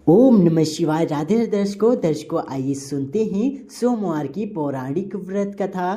ओम नमः शिवाय। राधे राधे दर्शकों आइए सुनते हैं सोमवार की पौराणिक व्रत कथा।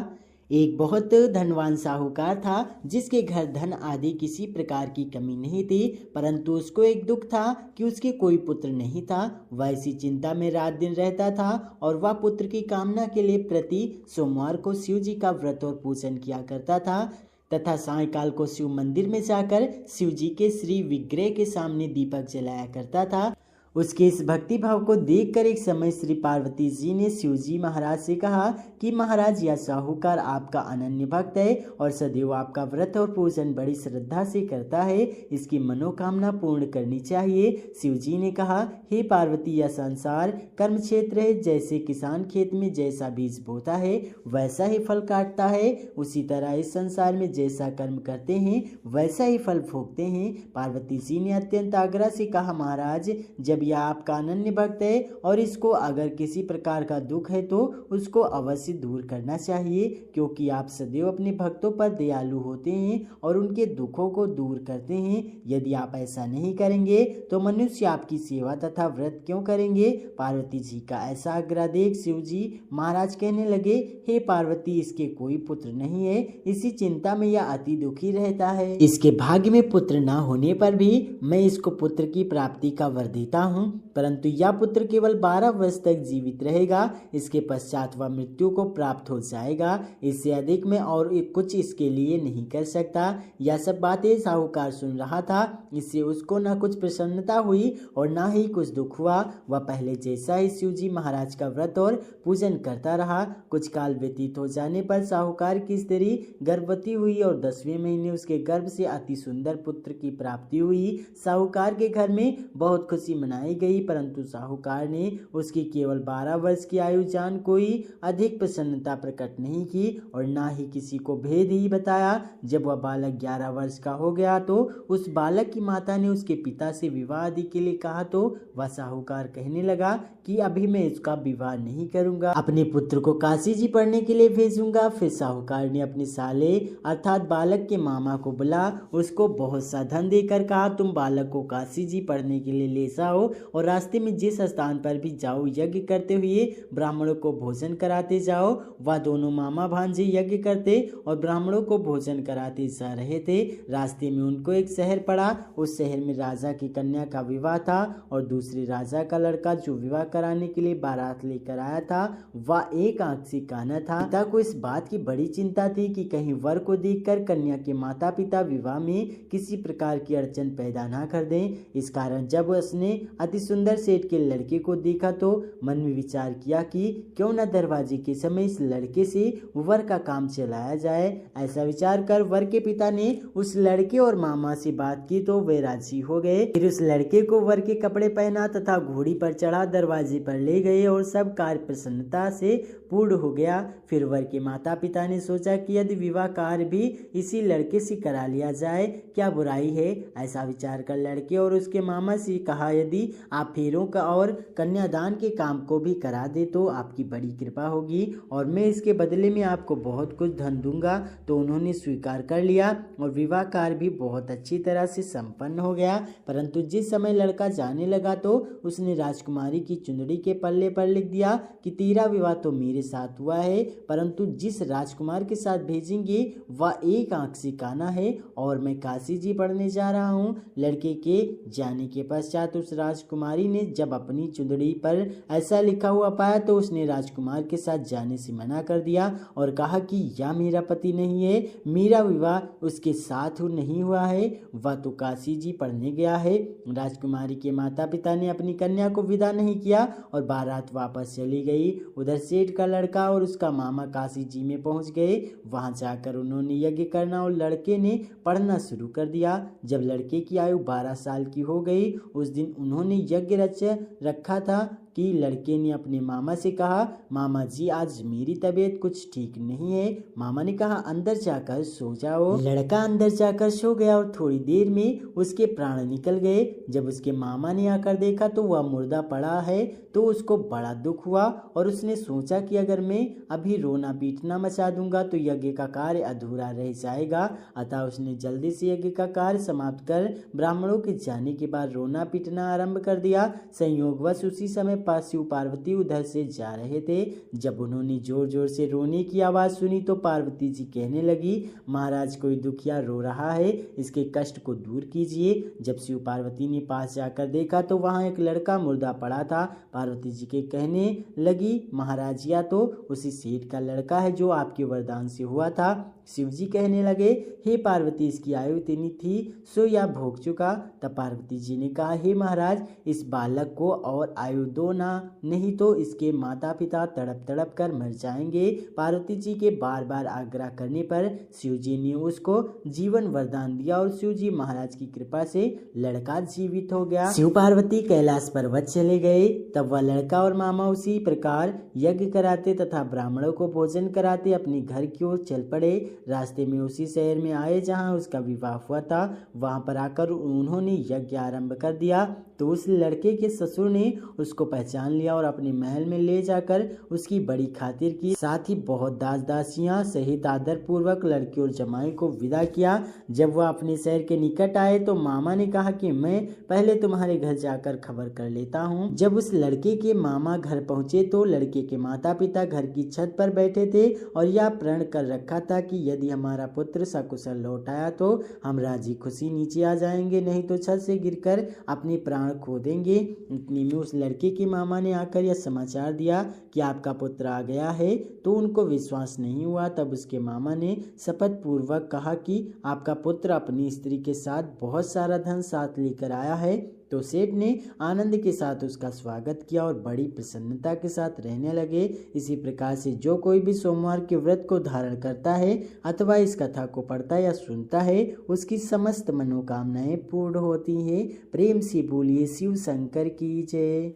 एक बहुत धनवान साहूकार था जिसके घर धन आदि किसी प्रकार की कमी नहीं थी, परंतु उसको एक दुख था कि उसके कोई पुत्र नहीं था। वह इसी चिंता में रात दिन रहता था और वह पुत्र की कामना के लिए प्रति सोमवार को शिव जी का व्रत और पूजन किया करता था तथा सायंकाल को शिव मंदिर में जाकर शिव जी के श्री विग्रह के सामने दीपक जलाया करता था। उसके इस भक्ति भाव को देखकर एक समय श्री पार्वती जी ने शिव जी महाराज से कहा कि महाराज, यह साहूकार आपका अनन्य भक्त है और सदैव आपका व्रत और पूजन बड़ी श्रद्धा से करता है, इसकी मनोकामना पूर्ण करनी चाहिए। शिव जी ने कहा, हे पार्वती, यह संसार कर्म क्षेत्र है। जैसे किसान खेत में जैसा बीज बोता है वैसा ही फल काटता है, उसी तरह इस संसार में जैसा कर्म करते हैं वैसा ही फल भोगते हैं। पार्वती जी ने अत्यंत आग्रह से कहा, महाराज, जब यह आपका अनन्य भक्त है और इसको अगर किसी प्रकार का दुख है तो उसको अवश्य दूर करना चाहिए, क्योंकि आप सदैव अपने भक्तों पर दयालु होते हैं और उनके दुखों को दूर करते हैं। यदि आप ऐसा नहीं करेंगे तो मनुष्य आपकी सेवा तथा व्रत क्यों करेंगे। पार्वती जी का ऐसा आग्रह देख शिव जी महाराज कहने लगे, हे पार्वती, इसके कोई पुत्र नहीं है, इसी चिंता में यह अति दुखी रहता है। इसके भाग्य में पुत्र न होने पर भी मैं इसको पुत्र की प्राप्ति का वर देता हूँ, परंतु यह पुत्र केवल 12 वर्ष तक जीवित रहेगा। इसके पश्चात वह मृत्यु को प्राप्त हो जाएगा। इससे अधिक मैं और कुछ इसके लिए नहीं कर सकता। यह सब बातें साहूकार सुन रहा था, इससे उसको न कुछ प्रसन्नता हुई और न ही कुछ दुख हुआ। वह पहले जैसा ही शिव जी महाराज का व्रत और पूजन करता रहा। कुछ काल व्यतीत हो जाने पर साहूकार की स्त्री गर्भवती हुई और 10वें महीने उसके गर्भ से अति सुंदर पुत्र की प्राप्ति हुई। साहूकार के घर में बहुत खुशी मनाई गई, परंतु साहूकार ने उसकी केवल 12 वर्ष की आयु जान कोई अधिक प्रसन्नता प्रकट नहीं की और न ही किसी को भेद ही बताया। जब वह बालक 11 वर्ष का हो गया तो उस बालक की माता ने उसके पिता से विवाह आदि के लिए कहा, तो वह साहूकार कहने लगा कि अभी मैं इसका विवाह नहीं करूंगा, अपने पुत्र को काशी जी पढ़ने के लिए भेजूंगा। फिर साहूकार ने अपने साले अर्थात बालक के मामा को बुला उसको बहुत सा धन देकर कहा, तुम बालक को काशी जी पढ़ने के लिए ले जाओ और रास्ते में जिस स्थान पर भी जाओ यज्ञ करते हुए ब्राह्मणों को भोजन कराते जाओ। वह दोनों मामा भांजे यज्ञ करते और ब्राह्मणों को भोजन कराते जा रहे थे। रास्ते में उनको एक शहर पड़ा। उस शहर में राजा की कन्या का विवाह था और दूसरे राजा का लड़का जो विवाह कराने के लिए बारात लेकर आया था वह एक आंख से काना था। पिता को इस बात की बड़ी चिंता थी कि कहीं वर को देखकर कन्या के माता पिता विवाह में किसी प्रकार की अड़चन पैदा ना कर दें। इस कारण जब उसने अति सुंदर सेठ के लड़के को देखा तो मन में विचार किया कि क्यों न दरवाजे के समय इस लड़के से वर का काम चलाया जाए। ऐसा विचार कर वर के पिता ने उस लड़के और मामा से बात की तो वे राजी हो गए। फिर उस लड़के को वर के कपड़े पहना तथा घोड़ी पर चढ़ा दरवाजे पर ले गए और सब कार्य प्रसन्नता से पूर्ण हो गया। फिर वर के माता पिता ने सोचा कि यदि विवाह कार्य भी इसी लड़के से करा लिया जाए क्या बुराई है। ऐसा विचार कर लड़के और उसके मामा से कहा, यदि आप फेरों का और कन्यादान के काम को भी करा दे तो आपकी बड़ी कृपा होगी और मैं इसके बदले में आपको बहुत कुछ धन दूंगा। तो उन्होंने स्वीकार कर लिया और विवाह कार्य भी बहुत अच्छी तरह से संपन्न हो गया। परंतु जिस समय लड़का जाने लगा तो उसने राजकुमारी की चुंदड़ी के पल्ले पर लिख दिया कि तेरा विवाह तो मेरे साथ हुआ है, परंतु जिस राजकुमार के साथ भेजेंगे वह एक आंख से काना है और मैं काशी जी पढ़ने जा रहा हूँ। लड़के के जाने के पश्चात उस राजकुमारी ने जब अपनी चुंदड़ी पर ऐसा लिखा हुआ पाया तो उसने राजकुमार के साथ जाने से मना कर दिया और कहा कि यह मेरा पति नहीं है, मेरा विवाह उसके साथ नहीं हुआ है, वह तो काशी जी पढ़ने गया है। राजकुमारी के माता पिता ने अपनी कन्या को विदा नहीं किया और बारात वापस चली गई। उधर सेठ का लड़का और उसका मामा काशी जी में पहुंच गए। वहां जाकर उन्होंने यज्ञ करना और लड़के ने पढ़ना शुरू कर दिया। जब लड़के की आयु 12 साल की हो गई उस दिन उन्होंने यज्ञ रच रखा था कि लड़के ने अपने मामा से कहा, मामा जी आज मेरी तबीयत कुछ ठीक नहीं है। मामा ने कहा, अंदर जाकर सो जाओ। लड़का अंदर जाकर सो गया और थोड़ी देर में उसके प्राण निकल गए। जब उसके मामा ने आकर देखा तो वह मुर्दा पड़ा है तो उसको बड़ा दुख हुआ और उसने सोचा कि अगर मैं अभी रोना पीटना मचा दूंगा तो यज्ञ का कार्य अधूरा रह जाएगा। अतः उसने जल्दी से यज्ञ का कार्य समाप्त कर ब्राह्मणों के जाने के बाद रोना पीटना आरंभ कर दिया। संयोगवश उसी समय शिव पार्वती उधर से जा रहे थे। जब उन्होंने जोर जोर से रोने की आवाज सुनी तो पार्वती जी कहने लगी, महाराज कोई दुखिया रो रहा है, इसके कष्ट को दूर कीजिए। जब शिव पार्वती ने पास जाकर देखा तो वहां एक लड़का मुर्दा पड़ा था। पार्वती जी के कहने लगी, महाराज या तो उसी सेठ का लड़का है जो आपके वरदान से हुआ था। शिव जी कहने लगे, हे पार्वती इसकी आयु इतनी थी सो यह भोग चुका। तब पार्वती जी ने कहा, हे महाराज इस बालक को और आयु दो ना, नहीं तो इसके माता पिता तड़प तड़प कर मर जाएंगे। पार्वती जी के बार बार आग्रह करने पर शिव जी ने उसको जीवन वरदान दिया और शिव जी महाराज की कृपा से लड़का जीवित हो गया। शिव पार्वती कैलाश पर्वत चले गए। तब वह लड़का और मामा उसी प्रकार यज्ञ कराते तथा ब्राह्मणों को भोजन कराते अपने घर की ओर चल पड़े। रास्ते में उसी शहर में आए जहां उसका विवाह हुआ था। वहां पर आकर उन्होंने यज्ञ आरंभ कर दिया तो उस लड़के के ससुर ने उसको पहचान लिया और अपने महल में ले जाकर उसकी बड़ी खातिर की। साथ ही बहुत दास दासियां सहित आदर पूर्वक लड़के और जमाई को विदा किया। जब वह अपने शहर के निकट आए तो मामा ने कहा कि मैं पहले तुम्हारे घर जाकर खबर कर लेता हूँ। जब उस लड़के के मामा घर पहुंचे तो लड़के के माता पिता घर की छत पर बैठे थे और यह प्रण कर रखा था कि यदि हमारा पुत्र सकुशल लौट आया तो हम राजी खुशी नीचे आ जाएंगे, नहीं तो छत से गिरकर अपने प्राण खो देंगे। इतने में उस लड़के के मामा ने आकर यह समाचार दिया कि आपका पुत्र आ गया है तो उनको विश्वास नहीं हुआ। तब उसके मामा ने शपथ पूर्वक कहा कि आपका पुत्र अपनी स्त्री के साथ बहुत सारा धन साथ लेकर आया है। तो सेठ ने आनंद के साथ उसका स्वागत किया और बड़ी प्रसन्नता के साथ रहने लगे। इसी प्रकार से जो कोई भी सोमवार के व्रत को धारण करता है अथवा इस कथा को पढ़ता या सुनता है उसकी समस्त मनोकामनाएं पूर्ण होती हैं। प्रेम से बोलिए शिव शंकर की जय।